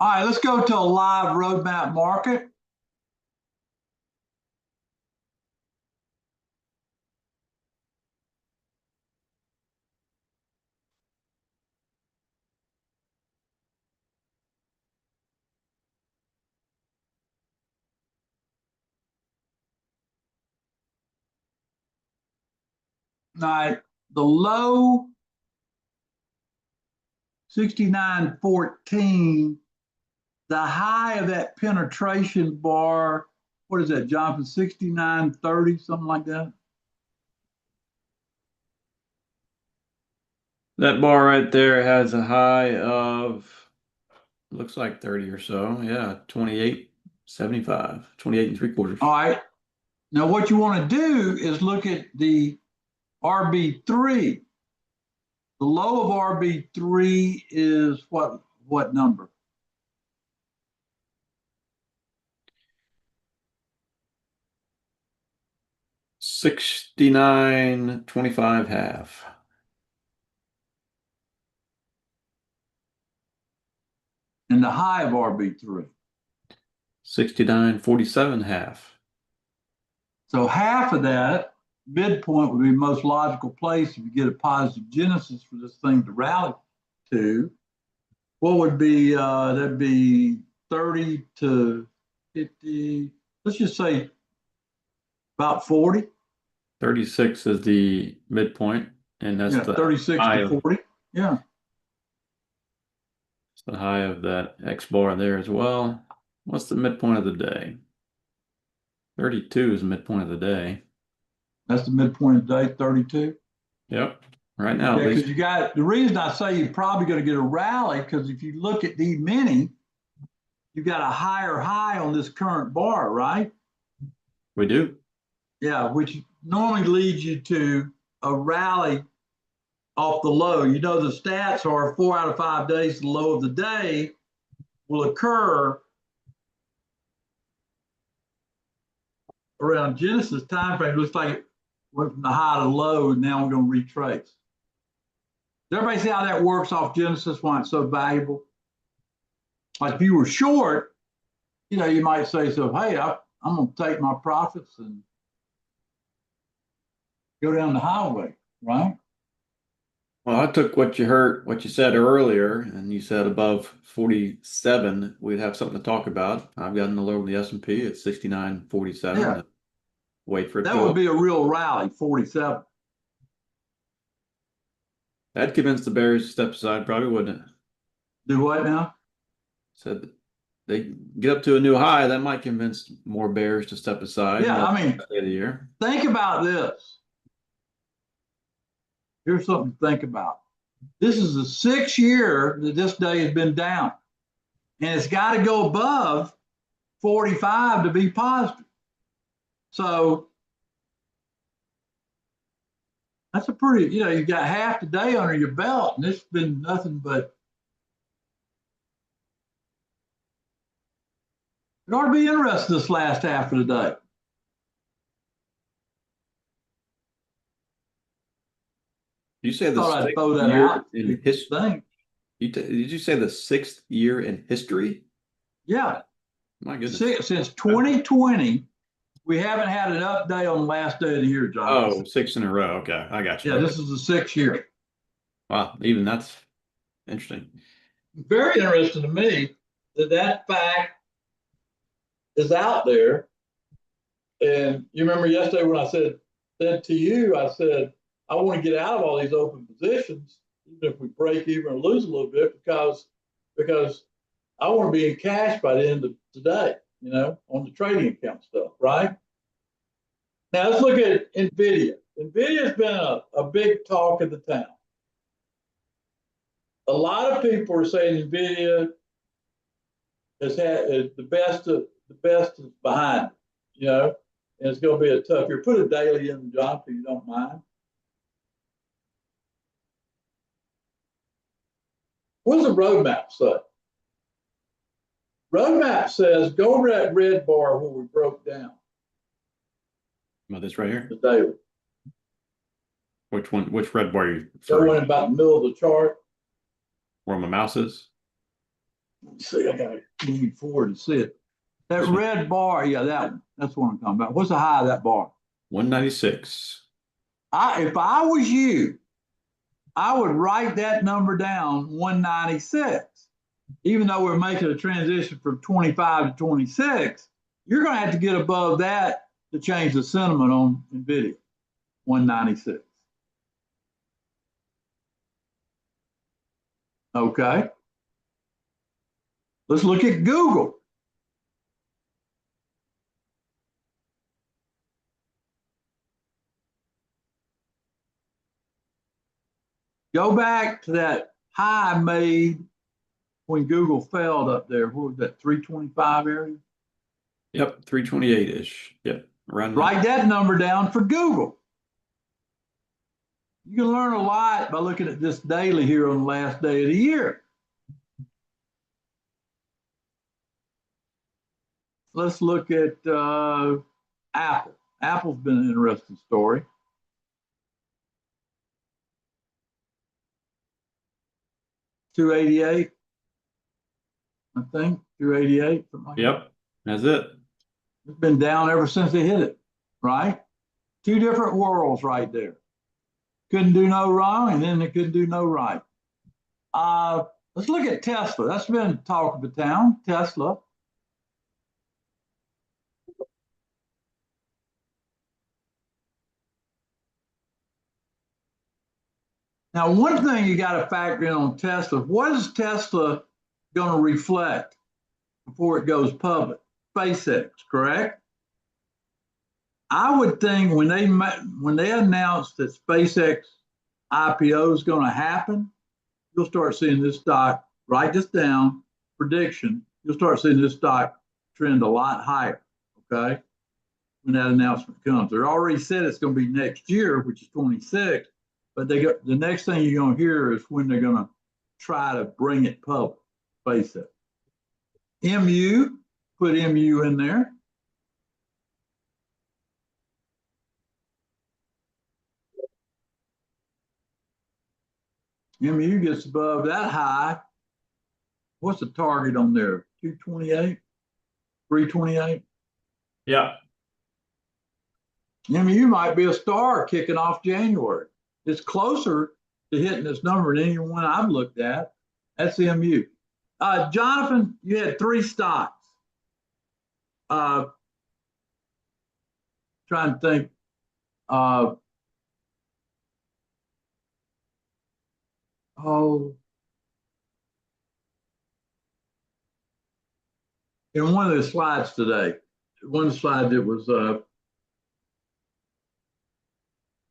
All right, let's go to a live roadmap market. All right, the low 69.14 the high of that penetration bar, what is that, Jonathan? 69.30, something like that? That bar right there has a high of, looks like 30 or so. Yeah, 28.75, 28 and 3/4. All right. Now, what you want to do is look at the RB3. The low of RB3 is what number? 69.25 half. And the high of RB3. 69.47 half. So half of that midpoint would be the most logical place if you get a positive genesis for this thing to rally to. What would be, that'd be 30 to 50, let's just say about 40. 36 is the midpoint, and that's Yeah, the 36 high to of, 40. Yeah. it's the high of that X bar there as well. What's the midpoint of the day? 32 is the midpoint of the day. That's the midpoint of the day, 32. Yep. Right now, Yeah, at because least. you got the reason I say you're probably going to get a rally, because if you look at the mini, you've got a higher high on this current bar, right? We do. Yeah, which normally leads you to a rally off the low. You know, the stats are 4 out of 5 days, the low of the day will occur around Genesis time frame. It looks like it went from the high to low, and now we're going to retrace. Does everybody see how that works off Genesis, why it's so valuable? Like if you were short, you know, you might say, so, hey, I'm going to take my profits and go down the highway, right? Well, I took what you said earlier, and you said above 47, we'd have something to talk about. I've gotten the low of the S&P at 69.47. Yeah. Wait for it to That go would up. be a real rally, 47. That'd convince the bears to step aside, probably, wouldn't it? Do what now? Said they get up to a new high, that might convince more bears to step aside. Yeah, I mean, Day of the year. think about this. Here's something to think about. This is the 6th year that this day has been down, and it's got to go above 45 to be positive. So that's a pretty, you know, you got half the day under your belt, and it's been nothing but. It ought to be interesting this last half of the day. You say the Thought I'd 6th throw that year out. in history? Thing. Did you say the 6th year in history? Yeah. My goodness. Since 2020, we haven't had an up day on the last day of the year, John. Oh, 6 in a row. Okay, I got you. Yeah, this is the 6th year. Wow, even that's interesting. Very interesting to me that fact is out there. And you remember yesterday when I said to you, I said, I want to get out of all these open positions, even if we break even or lose a little bit, because I want to be in cash by the end of today, you know, on the trading account stuff, right? Now let's look at NVIDIA. NVIDIA has been a big talk of the town. A lot of people are saying NVIDIA has had the best is behind it, you know, and it's going to be a tough year. Put a daily in, John, if you don't mind. What does the roadmap say? Roadmap says go over that red bar where we broke down. About this right here? The daily. Which one? Which red bar are you That referring one to? about the middle of the chart. Where my mouse is? Let's see, I got to move forward to see it. That red bar, yeah, that one. That's what I'm talking about. What's the high of that bar? 196. If I was you, I would write that number down, 196. Even though we're making a transition from 25 to 26, you're going to have to get above that to change the sentiment on NVIDIA, 196. Okay. Let's look at Google. Go back to that high made when Google failed up there. What was that, 325 area? Yep, 328-ish. Yep, around there. Write that number down for Google. You can learn a lot by looking at this daily here on the last day of the year. Let's look at Apple. Apple's been an interesting story. $288, I think, 288, something like that. Yep, that's it. It's been down ever since they hit it, right? Two different worlds right there. Couldn't do no wrong, and then it couldn't do no right. Let's look at Tesla. That's been talk of the town, Tesla. Now, one thing you got to factor in on Tesla, what is Tesla going to reflect before it goes public? SpaceX, correct? I would think when they announced that SpaceX IPO is going to happen, you'll start seeing this stock, write this down, prediction, you'll start seeing this stock trend a lot higher, okay? When that announcement comes. They're already said it's going to be next year, which is 26, but the next thing you're going to hear is when they're going to try to bring it public, SpaceX. MU, put MU in there. MU gets above that high. What's the target on there? 228? 328? Yeah. MU might be a star kicking off January. It's closer to hitting this number than anyone I've looked at. That's MU. Jonathan, you had three stocks. Trying to think. In one of the slides today, one slide that was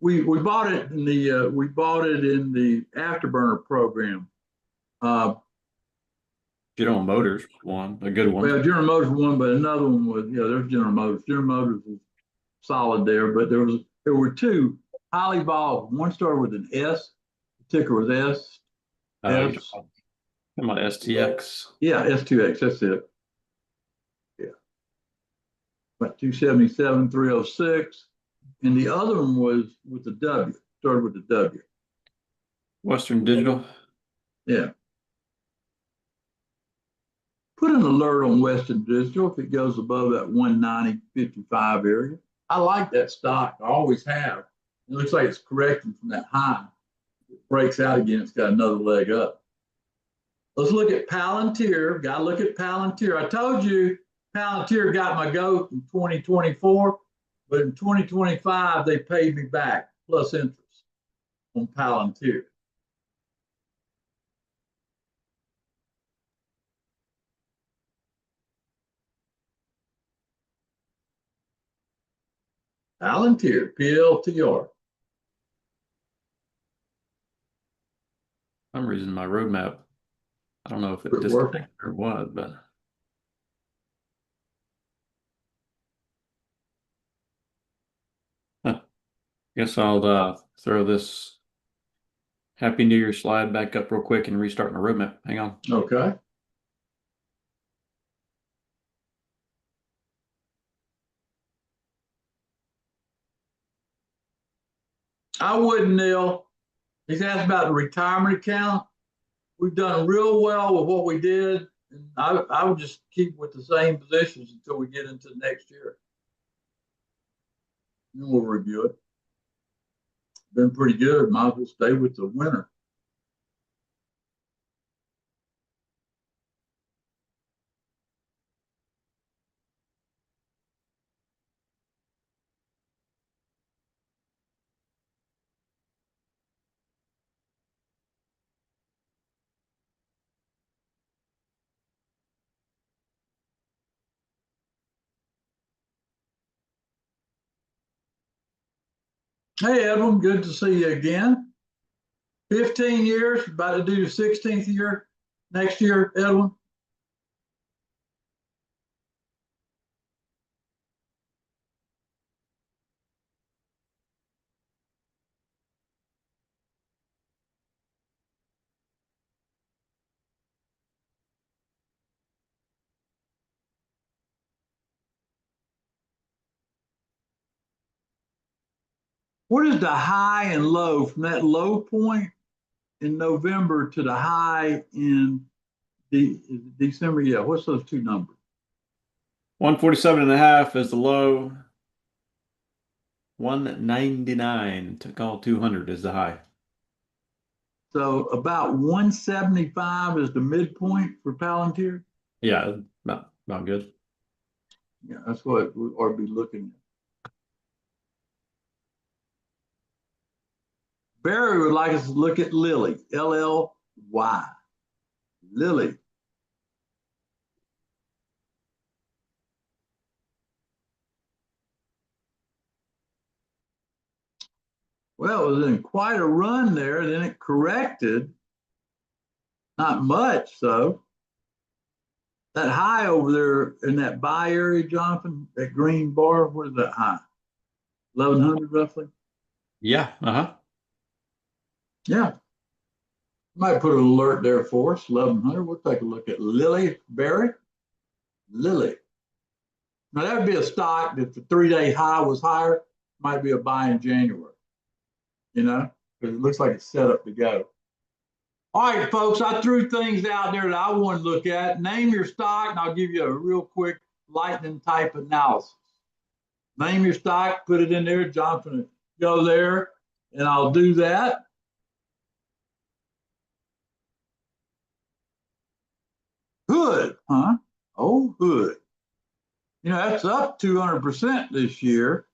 we bought it in the Afterburner program. General Motors one, a good one. Well, General Motors one, but another one was there's General Motors. General Motors was solid there, but there were two highly volatile. One started with an S, the ticker was S. S. My STX. Yeah, S2X. That's it. Yeah, about 277, 306, and the other one was with the W. Started with the W. Western Digital. Yeah. Put an alert on Western Digital if it goes above that 190.55 area. I like that stock. I always have. It looks like it's correcting from that high. It breaks out again. It's got another leg up. Let's look at Palantir. Got to look at Palantir. I told you Palantir got my goat in 2024, but in 2025, they paid me back plus interest on Palantir. Palantir, PLTR. For some reason, my roadmap, I don't know if it Quit disconnected working? or what, but guess I'll throw this Happy New Year slide back up real quick and restart my roadmap. Hang on. Okay. I wouldn't, Neil. He's asked about the retirement account. We've done real well with what we did. And I would just keep with the same positions until we get into next year. Then we'll review it. Been pretty good. Might as well stay with the winner. Hey, Edwin, good to see you again. 15 years, about to do the 16th year next year, Edwin. What is the high and low from that low point in November to the high in December? Yeah, what's those two numbers? 147.5 is the low. 199 took all 200 is the high. So about 175 is the midpoint for Palantir. Yeah, about good. Yeah, that's what we ought to be looking at. Barry would like us to look at Lilly, LLY. Lilly. Well, it was in quite a run there. Then it corrected. Not much, so. That high over there in that buy area, Jonathan, that green bar, what is that high? 1100 roughly? Yeah, uh-huh. Yeah. Might put an alert there for us, 1100. We'll take a look at Lilly Barry. Lilly. Now that would be a stock that the 3-day high was higher, might be a buy in January, because it looks like it's set up to go. All right, folks, I threw things out there that I want to look at. Name your stock, and I'll give you a real quick lightning type analysis. Name your stock, put it in there. Jonathan, go there, and I'll do that. Hood, huh? Oh, Hood. That's up 200% this year.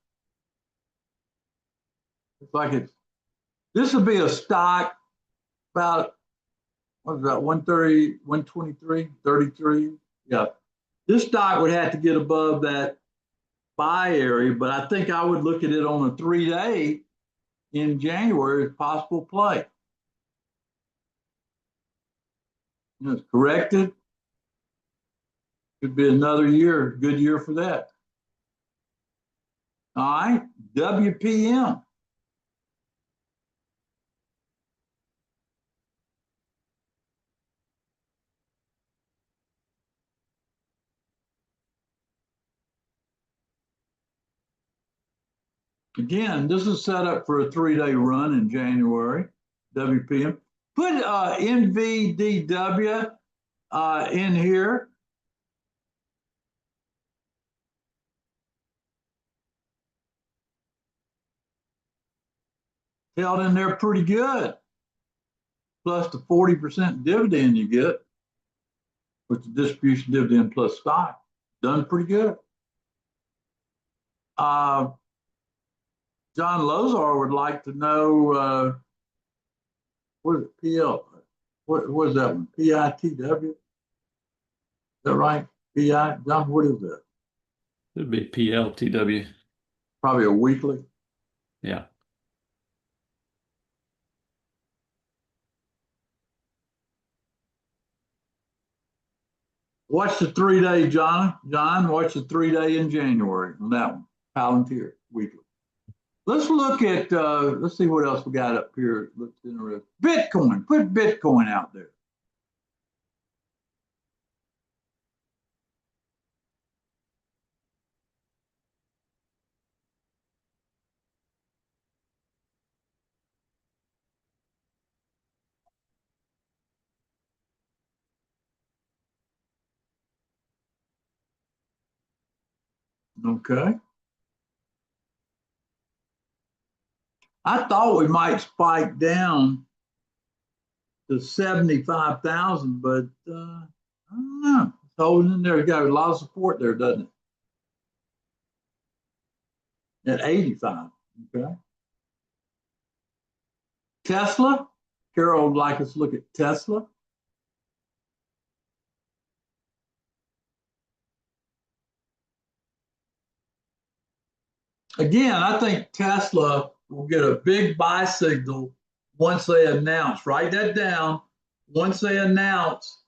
It's like this would be a stock about, what is that, 130, 123, 33? Yeah. This stock would have to get above that buy area, but I think I would look at it on a 3-day in January as possible play. It's corrected. Could be another year, good year for that. All right, WPM. Again, this is set up for a 3-day run in January, WPM. Put NVDW in here. Held in there pretty good. Plus the 40% dividend you get, with the distribution dividend plus stock. Done pretty good. John Lozar would like to know, what is it, PL? What is that one? PITW? Is that right? PI? John, what is that? It'd be PLTW. Probably a weekly. Yeah. Watch the 3-day, John. John, watch the 3-day in January on that one. Palantir weekly. Let's look at, let's see what else we got up here. Looks interesting. Bitcoin. Put Bitcoin out there. Okay. I thought we might spike down to 75,000, but I don't know. It's holding in there. It's got a lot of support there, doesn't it? At 85. Okay. Tesla. Carol would like us to look at Tesla. Again, I think Tesla will get a big buy signal once they announce. Write that down. Once they announce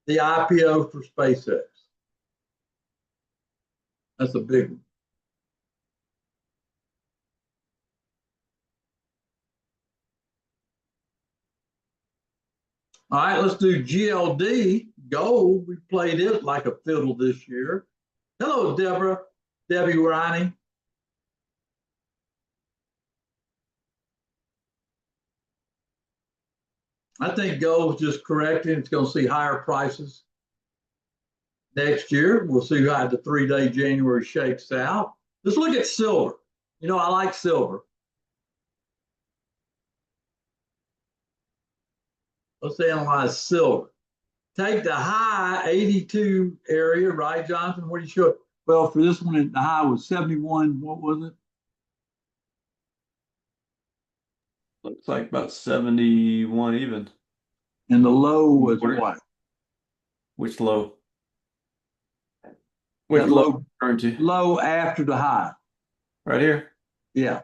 the IPO for SpaceX. That's a big one. All right, let's do GLD, gold. We played it like a fiddle this year. Hello, Debbie Riney. I think gold is just correcting. It's going to see higher prices next year. We'll see how the 3-day January shakes out. Let's look at silver. You know, I like silver. Let's analyze silver. Take the high 82 area, right, Jonathan? What do you show? Well, for this one, the high was 71. What was it? Looks like about 71 even. And the low was what? Which low? Which low referring to? Low after the high. Right here? Yeah.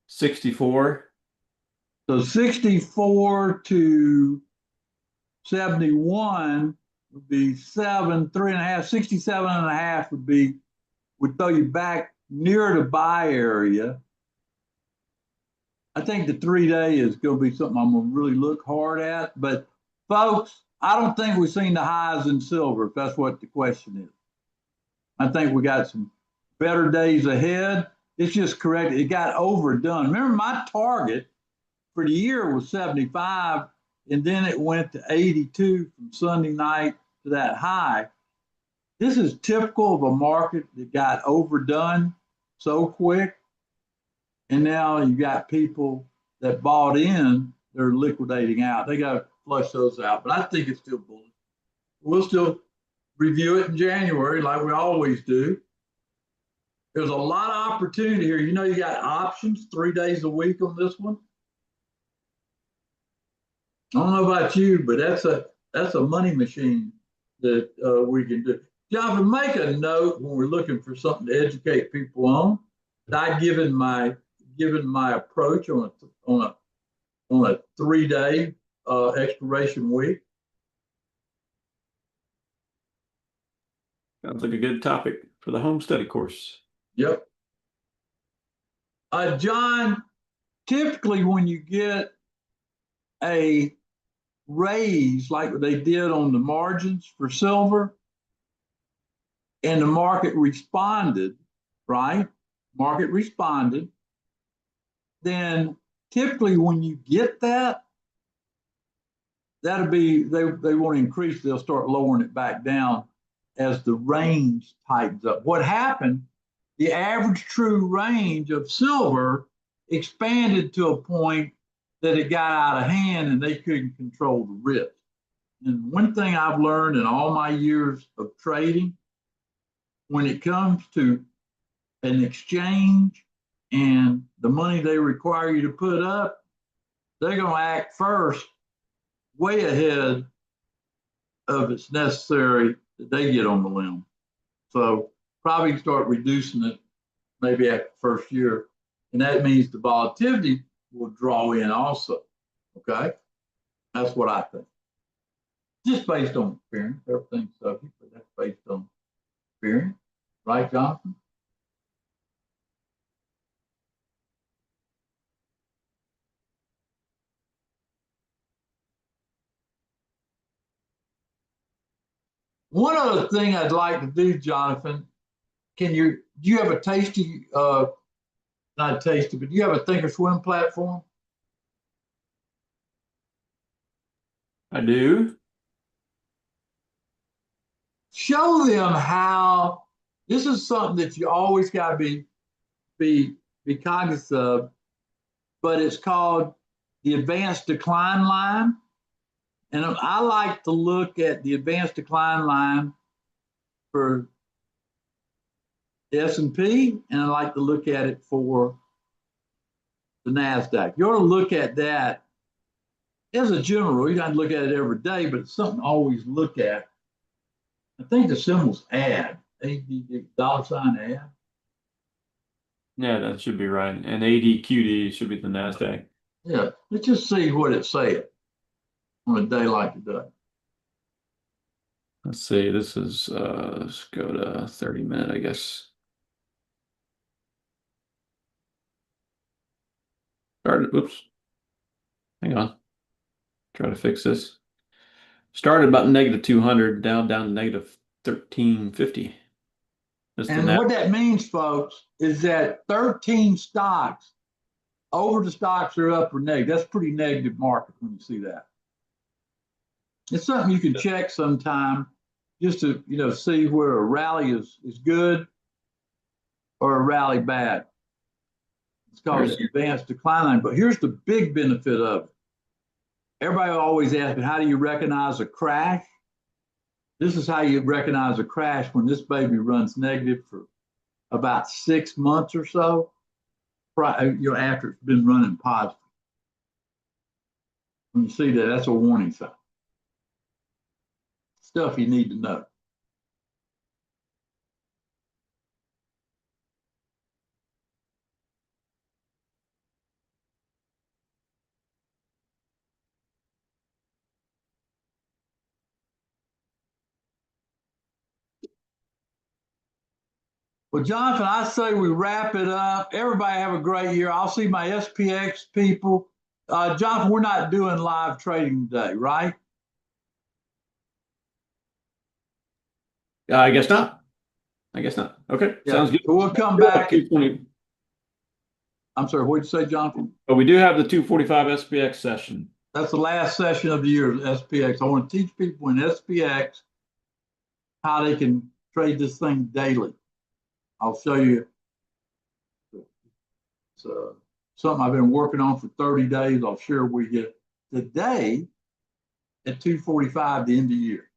64. So 64 to 71 would be 3.5, 67.5 would throw you back near the buy area. I think the 3-day is going to be something I'm going to really look hard at. But folks, I don't think we've seen the highs in silver, if that's what the question is. I think we got some better days ahead. It's just correct. It got overdone. Remember, my target for the year was 75, and then it went to 82 from Sunday night to that high. This is typical of a market that got overdone so quick. And now you got people that bought in, they're liquidating out. They got to flush those out. But I think it's still bullish. We'll still review it in January like we always do. There's a lot of opportunity here. You know, you got options 3 days a week on this one. I don't know about you, but that's a money machine that we can do. Jonathan, make a note when we're looking for something to educate people on. That I've given my approach on a 3-day expiration week. Sounds like a good topic for the home study course. Yep. John, typically when you get a raise like they did on the margins for silver and the market responded, right? Market responded. Then typically when you get that, that'll be, they want to increase, they'll start lowering it back down as the range tightens up. What happened, the average true range of silver expanded to a point that it got out of hand and they couldn't control the risk. And one thing I've learned in all my years of trading, when it comes to an exchange and the money they require you to put up, they're going to act first, way ahead of it's necessary that they get on the limb. So probably start reducing it maybe after the first year. And that means the volatility will draw in also. Okay? That's what I think. Just based on experience. Everything's subject, but that's based on experience. Right, Jonathan? One other thing I'd like to do, Jonathan, do you have a tasty, not tasty, but do you have a Thinkorswim platform? I do. Show them how, this is something that you always got to be cognizant of, but it's called the advanced decline line. And I like to look at the advanced decline line for the S&P, and I like to look at it for the NASDAQ. You ought to look at that as a general rule. You don't have to look at it every day, but it's something to always look at. I think the symbol's ADD, $, ADD. Yeah, that should be right. And ADQD should be the NASDAQ. Yeah, let's just see what it said on a day like today. Let's see, this is let's go to 30-minute, I guess. Started, oops. Hang on. Try to fix this. Started about -200, down to -1350. That's the And what that means, folks, is that 13 stocks, over the stocks are up or negative. That's pretty negative market when you see that. It's something you can check sometime just to, see where a rally is good or a rally bad. It's called an advanced decline line. But here's the big benefit of it. Everybody always asks me, how do you recognize a crash? This is how you recognize a crash when this baby runs negative for about 6 months or so, after it's been running positive. When you see that, that's a warning sign. Stuff you need to know. Well, Jonathan, I say we wrap it up. Everybody have a great year. I'll see my SPX people. Jonathan, we're not doing live trading today, right? I guess not. Okay, Yeah. sounds good. So we'll come back. I'm sorry, what did you say, Jonathan? But we do have the 245 SPX session. That's the last session of the year, SPX. I want to teach people in SPX how they can trade this thing daily. I'll show you. It's something I've been working on for 30 days. I'll share with you today at 2:45, the end of the year.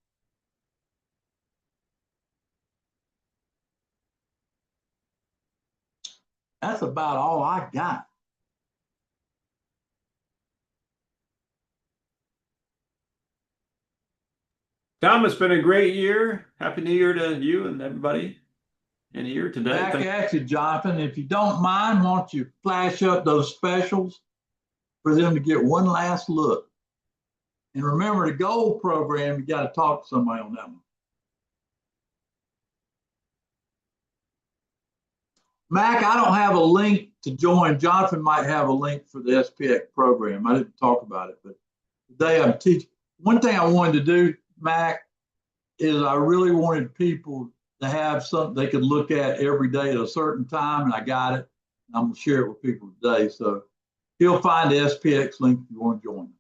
That's about all I got. Tom, it's been a great year. Happy New Year to you and everybody in the year today. Back at you, Jonathan. If you don't mind, why don't you flash up those specials for them to get one last look? And remember the gold program, you got to talk to somebody on that one. Mac, I don't have a link to join. Jonathan might have a link for the SPX program. I didn't talk about it, but today I'm teaching. One thing I wanted to do, Mac, is I really wanted people to have something they could look at every day at a certain time, and I got it. And I'm going to share it with people today. So you'll find the SPX link if you want to join.